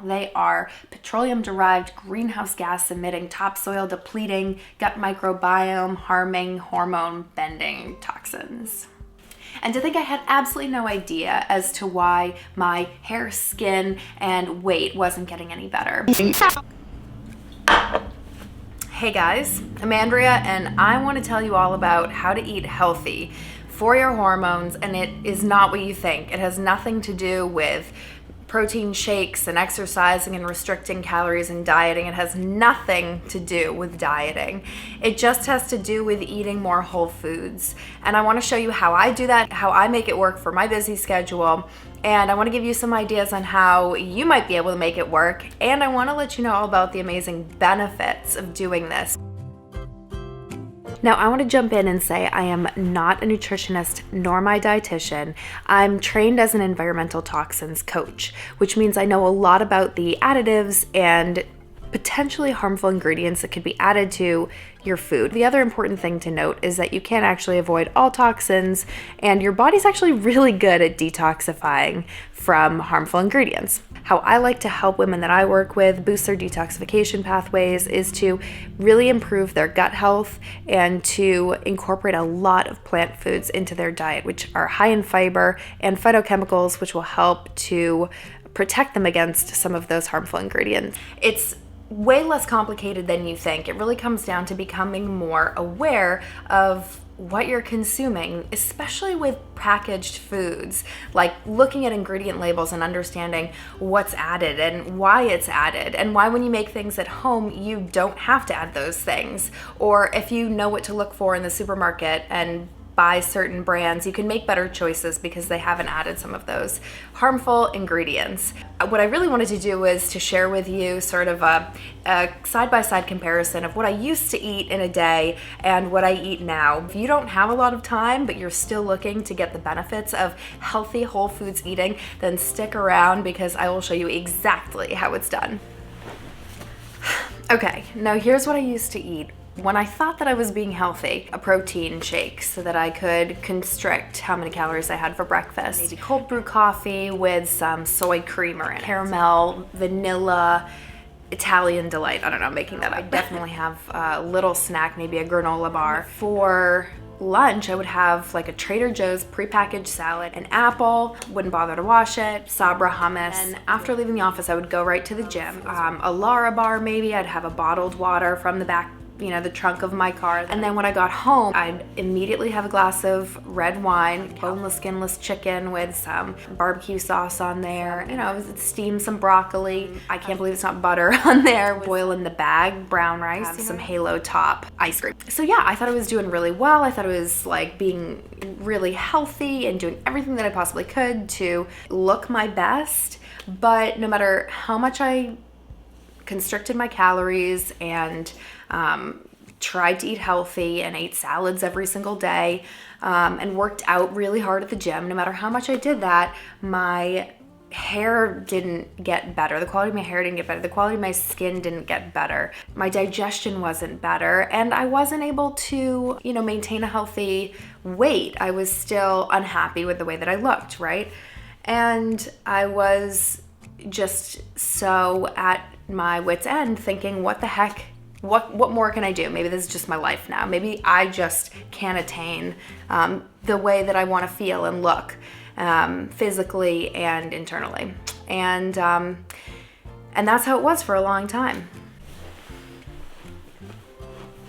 They are petroleum-derived, greenhouse gas-emitting, topsoil-depleting, gut microbiome harming, hormone-bending toxins. And to think I had absolutely no idea as to why my hair, skin, and weight wasn't getting any better. Hey guys, I'm Andrea, and I want to tell you all about how to eat healthy for your hormones, and it is not what you think. It has nothing to do with protein shakes and exercising and restricting calories and dieting. It has nothing to do with dieting. It just has to do with eating more whole foods. And I want to show you how I do that, how I make it work for my busy schedule. And I want to give you some ideas on how you might be able to make it work. And I want to let you know all about the amazing benefits of doing this. Now, I want to jump in and say I am not a nutritionist nor my dietitian. I'm trained as an environmental toxins coach, which means I know a lot about the additives and potentially harmful ingredients that could be added to your food. The other important thing to note is that you can actually avoid all toxins, and your body's actually really good at detoxifying from harmful ingredients. How I like to help women that I work with boost their detoxification pathways is to really improve their gut health and to incorporate a lot of plant foods into their diet, which are high in fiber and phytochemicals, which will help to protect them against some of those harmful ingredients. It's way less complicated than you think. It really comes down to becoming more aware of what you're consuming, especially with packaged foods, like looking at ingredient labels and understanding what's added and why it's added, and why when you make things at home you don't have to add those things, or if you know what to look for in the supermarket and buy certain brands, you can make better choices because they haven't added some of those harmful ingredients. What I really wanted to do was to share with you sort of a side-by-side comparison of what I used to eat in a day and what I eat now. If you don't have a lot of time, but you're still looking to get the benefits of healthy whole foods eating, then stick around because I will show you exactly how it's done. Okay, now here's what I used to eat when I thought that I was being healthy. A protein shake so that I could constrict how many calories I had for breakfast. Maybe cold brew coffee with some soy creamer in it. Caramel, vanilla, Italian delight. I don't know, I'm making that up. I definitely have a little snack, maybe a granola bar. For lunch, I would have like a Trader Joe's prepackaged salad, an apple, wouldn't bother to wash it, Sabra hummus. And after leaving the office, I would go right to the gym. A Lara bar maybe, I'd have a bottled water from the back, the trunk of my car. And then when I got home, I'd immediately have a glass of red wine, boneless, skinless chicken with some barbecue sauce on there, steam some broccoli. I can't believe it's not butter on there. Boil in the bag, brown rice, some Halo Top ice cream. So yeah, I thought I was doing really well. I thought it was like being really healthy and doing everything that I possibly could to look my best. But no matter how much I constricted my calories and tried to eat healthy and ate salads every single day and worked out really hard at the gym, no matter how much I did that, my hair didn't get better. The quality of my hair didn't get better. The quality of my skin didn't get better. My digestion wasn't better, and I wasn't able to, maintain a healthy weight. I was still unhappy with the way that I looked, right? And I was just so at my wit's end thinking, what the heck? What more can I do? Maybe this is just my life now. Maybe I just can't attain the way that I want to feel and look physically and internally. And that's how it was for a long time.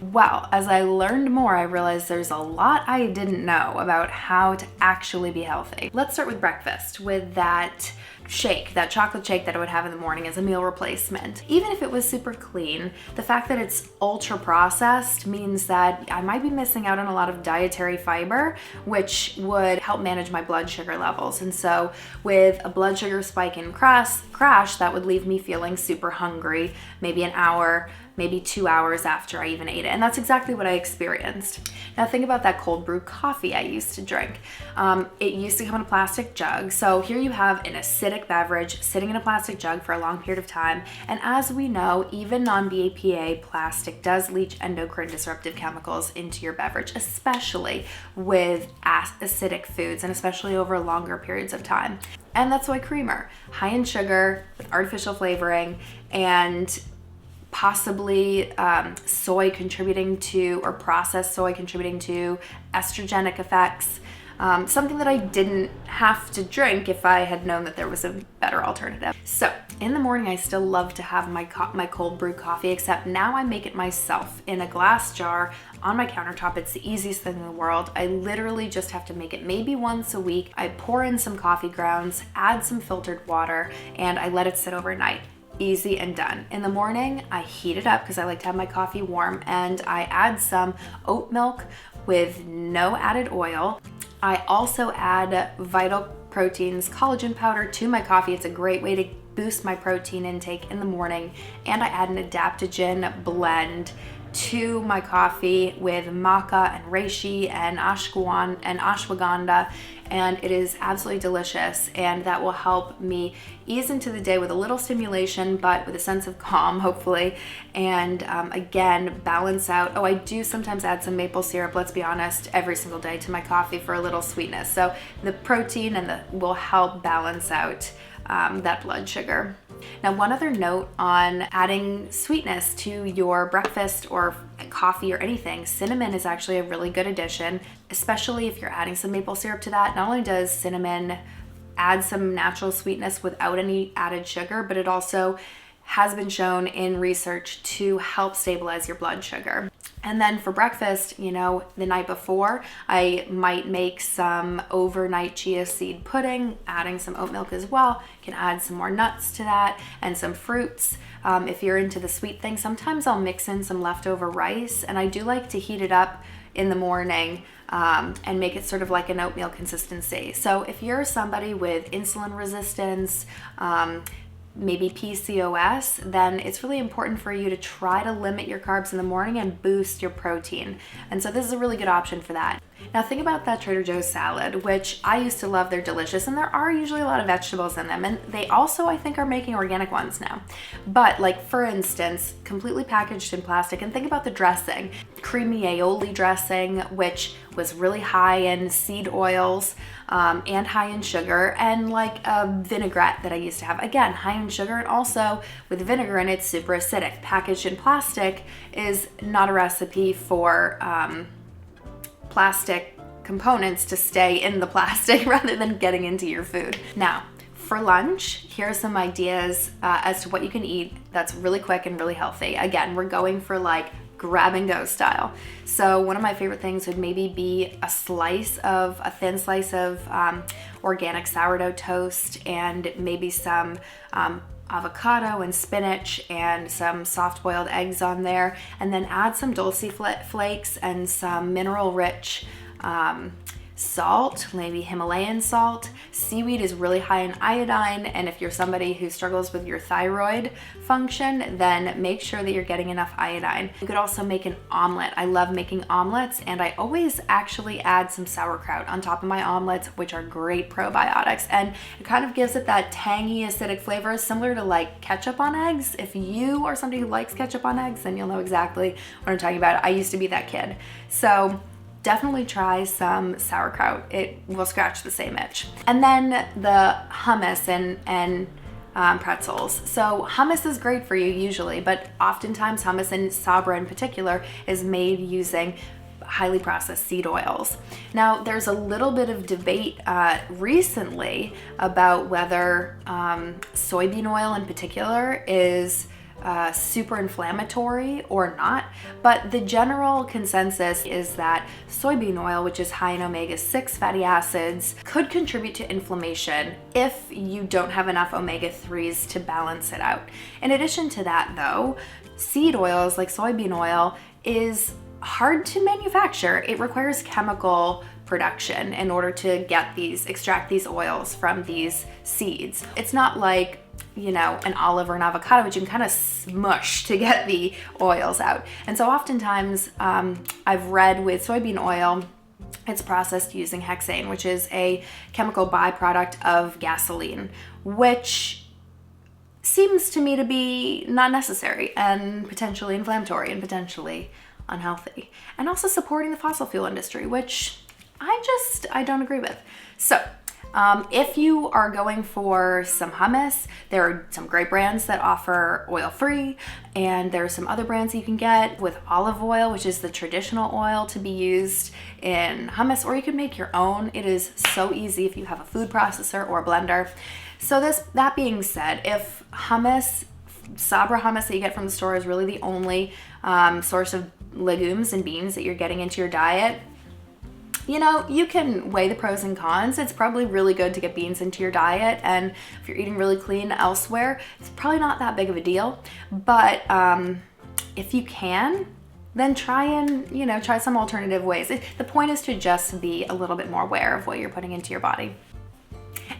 Well, as I learned more, I realized there's a lot I didn't know about how to actually be healthy. Let's start with breakfast, with that shake, that chocolate shake that I would have in the morning as a meal replacement. Even if it was super clean, the fact that it's ultra processed means that I might be missing out on a lot of dietary fiber, which would help manage my blood sugar levels. And so with a blood sugar spike and crash, that would leave me feeling super hungry, maybe an hour maybe 2 hours after I even ate it. And that's exactly what I experienced. Now think about that cold brew coffee I used to drink. It used to come in a plastic jug. So here you have an acidic beverage sitting in a plastic jug for a long period of time. And as we know, even non-BPA plastic does leach endocrine disruptive chemicals into your beverage, especially with acidic foods and especially over longer periods of time. And that's why creamer, high in sugar with artificial flavoring and possibly soy contributing to, or processed soy contributing to estrogenic effects. Something that I didn't have to drink if I had known that there was a better alternative. So in the morning, I still love to have my cold brew coffee, except now I make it myself in a glass jar on my countertop. It's the easiest thing in the world. I literally just have to make it maybe once a week. I pour in some coffee grounds, add some filtered water, and I let it sit overnight. Easy and done. In the morning, I heat it up because I like to have my coffee warm, and I add some oat milk with no added oil. I also add Vital Proteins collagen powder to my coffee. It's a great way to boost my protein intake in the morning. And I add an adaptogen blend to my coffee with maca and reishi and ashwagandha, and it is absolutely delicious, and that will help me ease into the day with a little stimulation but with a sense of calm, hopefully, and again balance out. I do sometimes add some maple syrup, let's be honest, every single day to my coffee for a little sweetness, so the protein will help balance out that blood sugar. Now, one other note on adding sweetness to your breakfast or coffee or anything, cinnamon is actually a really good addition, especially if you're adding some maple syrup to that. Not only does cinnamon add some natural sweetness without any added sugar, but it also has been shown in research to help stabilize your blood sugar. And then for breakfast, the night before, I might make some overnight chia seed pudding, adding some oat milk as well. You can add some more nuts to that and some fruits. If you're into the sweet thing, sometimes I'll mix in some leftover rice, and I do like to heat it up in the morning and make it sort of like an oatmeal consistency. So if you're somebody with insulin resistance, maybe PCOS, then it's really important for you to try to limit your carbs in the morning and boost your protein. And so this is a really good option for that. Now think about that Trader Joe's salad, which I used to love. They're delicious, and there are usually a lot of vegetables in them, and they also, I think, are making organic ones now. But like, for instance, completely packaged in plastic, and think about the dressing. Creamy aioli dressing, which was really high in seed oils and high in sugar, and like a vinaigrette that I used to have. Again, high in sugar, and also with vinegar in it, super acidic. Packaged in plastic is not a recipe for plastic components to stay in the plastic rather than getting into your food. Now, for lunch, here are some ideas as to what you can eat that's really quick and really healthy. Again, we're going for like grab and go style. So one of my favorite things would maybe be a thin slice of organic sourdough toast, and maybe some avocado and spinach and some soft boiled eggs on there, and then add some dulse flakes and some mineral rich salt, maybe Himalayan salt. Seaweed is really high in iodine, and if you're somebody who struggles with your thyroid function, then make sure that you're getting enough iodine. You could also make an omelet. I love making omelets, and I always actually add some sauerkraut on top of my omelets, which are great probiotics, and it kind of gives it that tangy, acidic flavor, similar to like ketchup on eggs. If you are somebody who likes ketchup on eggs, then you'll know exactly what I'm talking about. I used to be that kid. So definitely try some sauerkraut. It will scratch the same itch. And then the hummus and pretzels. So hummus is great for you usually, but oftentimes hummus, and Sabra in particular, is made using highly processed seed oils. Now, there's a little bit of debate recently about whether soybean oil in particular is super inflammatory or not, but the general consensus is that soybean oil, which is high in omega-6 fatty acids, could contribute to inflammation if you don't have enough omega-3s to balance it out. In addition to that, though, seed oils like soybean oil is hard to manufacture. It requires chemical production in order to extract these oils from these seeds. It's not like an olive or an avocado, which you can kind of smush to get the oils out. And so oftentimes I've read with soybean oil, it's processed using hexane, which is a chemical byproduct of gasoline, which seems to me to be not necessary and potentially inflammatory and potentially unhealthy. And also supporting the fossil fuel industry, which I don't agree with. So if you are going for some hummus, there are some great brands that offer oil-free, and there are some other brands that you can get with olive oil, which is the traditional oil to be used in hummus, or you can make your own. It is so easy if you have a food processor or a blender. So that being said, if Sabra hummus that you get from the store is really the only source of legumes and beans that you're getting into your diet, you can weigh the pros and cons. It's probably really good to get beans into your diet, and if you're eating really clean elsewhere, it's probably not that big of a deal. But if you can, then try some alternative ways. The point is to just be a little bit more aware of what you're putting into your body.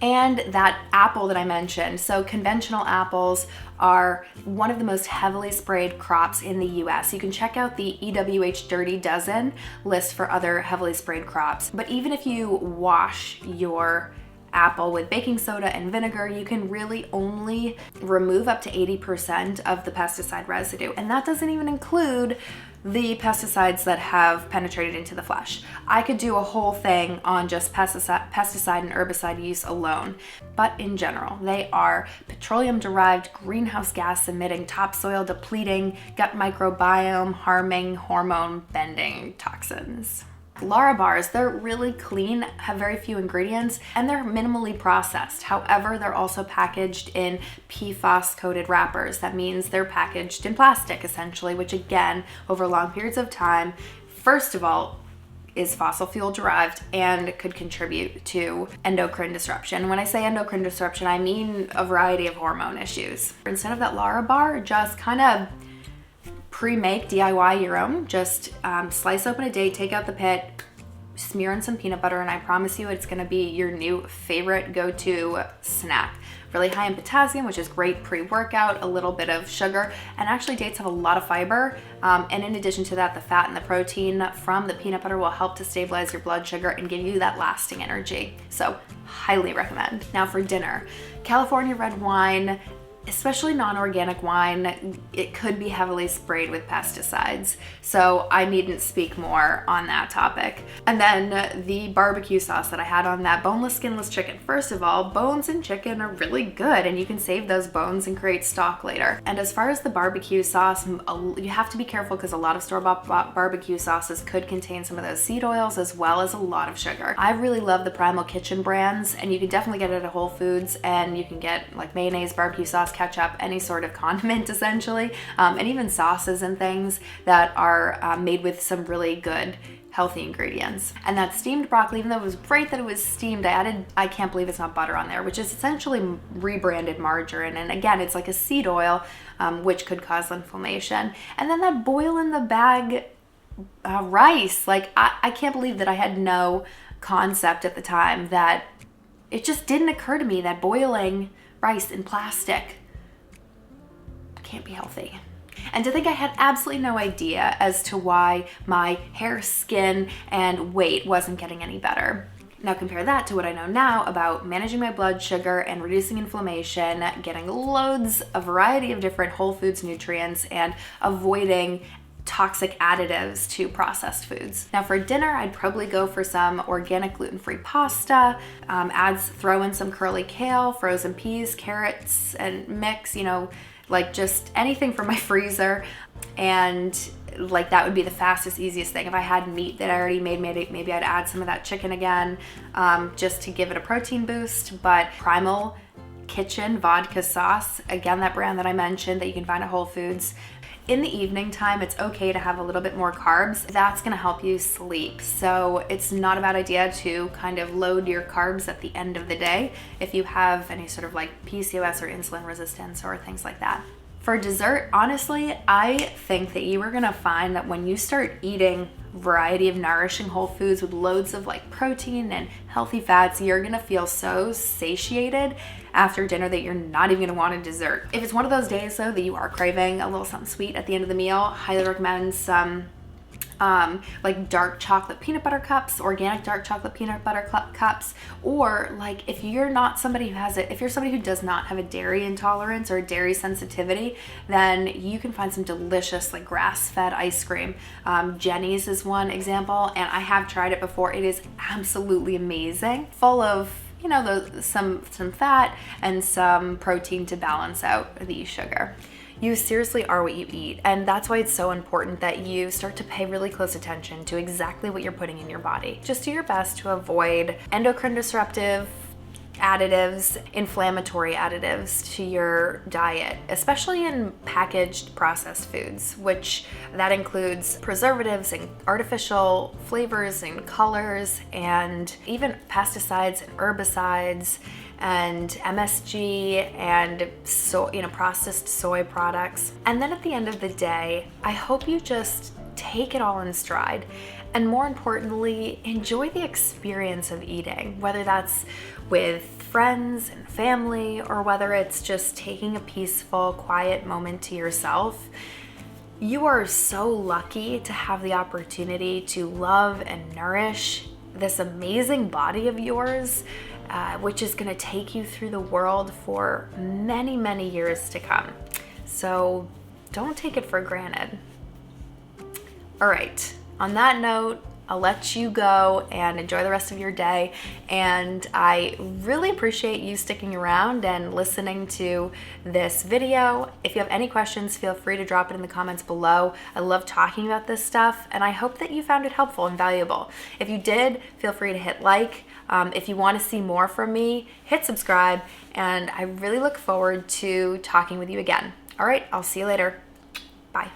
And that apple that I mentioned, so conventional apples are one of the most heavily sprayed crops in the US. You can check out the EWH Dirty Dozen list for other heavily sprayed crops. But even if you wash your apple with baking soda and vinegar, you can really only remove up to 80% of the pesticide residue. And that doesn't even include the pesticides that have penetrated into the flesh. I could do a whole thing on just pesticide and herbicide use alone, but in general, they are petroleum-derived, greenhouse gas-emitting, topsoil depleting, gut microbiome harming, hormone-bending toxins. Lara bars, they're really clean, have very few ingredients, and they're minimally processed. However, they're also packaged in PFAS-coated wrappers. That means they're packaged in plastic, essentially, which again, over long periods of time, first of all, is fossil fuel derived and could contribute to endocrine disruption. When I say endocrine disruption, I mean a variety of hormone issues. Instead of that Lara bar, just kind of pre-make, DIY your own. Just slice open a date, take out the pit, smear in some peanut butter, and I promise you it's gonna be your new favorite go-to snack. Really high in potassium, which is great pre-workout, a little bit of sugar, and actually dates have a lot of fiber. And in addition to that, the fat and the protein from the peanut butter will help to stabilize your blood sugar and give you that lasting energy. So highly recommend. Now for dinner, California red wine, especially non-organic wine, it could be heavily sprayed with pesticides. So I needn't speak more on that topic. And then the barbecue sauce that I had on that boneless, skinless chicken. First of all, bones in chicken are really good, and you can save those bones and create stock later. And as far as the barbecue sauce, you have to be careful because a lot of store-bought barbecue sauces could contain some of those seed oils as well as a lot of sugar. I really love the Primal Kitchen brands, and you can definitely get it at Whole Foods, and you can get like mayonnaise, barbecue sauce, ketchup, any sort of condiment essentially, and even sauces and things that are made with some really good healthy ingredients. And that steamed broccoli, even though it was great that it was steamed, I can't believe it's not butter on there, which is essentially rebranded margarine. And again, it's like a seed oil, which could cause inflammation. And then that boil in the bag rice, like I can't believe that I had no concept at the time that it just didn't occur to me that boiling rice in plastic can't be healthy. And to think I had absolutely no idea as to why my hair, skin, and weight wasn't getting any better. Now compare that to what I know now about managing my blood sugar and reducing inflammation, getting loads, a variety of different whole foods nutrients, and avoiding toxic additives to processed foods. Now for dinner, I'd probably go for some organic gluten-free pasta, throw in some curly kale, frozen peas, carrots, and mix, like just anything from my freezer. And like that would be the fastest, easiest thing. If I had meat that I already made, maybe I'd add some of that chicken again, just to give it a protein boost. But Primal Kitchen vodka sauce, again, that brand that I mentioned that you can find at Whole Foods. In the evening time, it's okay to have a little bit more carbs. That's gonna help you sleep. So it's not a bad idea to kind of load your carbs at the end of the day if you have any sort of like PCOS or insulin resistance or things like that. For dessert, honestly, I think that you are gonna find that when you start eating a variety of nourishing whole foods with loads of like protein and healthy fats, you're gonna feel so satiated after dinner that you're not even gonna want a dessert. If it's one of those days though that you are craving a little something sweet at the end of the meal, highly recommend some like dark chocolate peanut butter cups, organic dark chocolate peanut butter cups, or like if you're not somebody who has it, if you're somebody who does not have a dairy intolerance or a dairy sensitivity, then you can find some delicious like grass-fed ice cream. Jenny's is one example, and I have tried it before. It is absolutely amazing, full of some fat and some protein to balance out the sugar. You seriously are what you eat, and that's why it's so important that you start to pay really close attention to exactly what you're putting in your body. Just do your best to avoid endocrine disruptive additives, inflammatory additives to your diet, especially in packaged processed foods, which that includes preservatives and artificial flavors and colors and even pesticides and herbicides and MSG and processed soy products. And then at the end of the day, I hope you just take it all in stride, and more importantly, enjoy the experience of eating, whether that's with friends and family or whether it's just taking a peaceful, quiet moment to yourself. You are so lucky to have the opportunity to love and nourish this amazing body of yours, which is going to take you through the world for many, many years to come. So don't take it for granted. All right, on that note, I'll let you go and enjoy the rest of your day. And I really appreciate you sticking around and listening to this video. If you have any questions, feel free to drop it in the comments below. I love talking about this stuff, and I hope that you found it helpful and valuable. If you did, feel free to hit like. If you want to see more from me, hit subscribe, and I really look forward to talking with you again. All right, I'll see you later. Bye.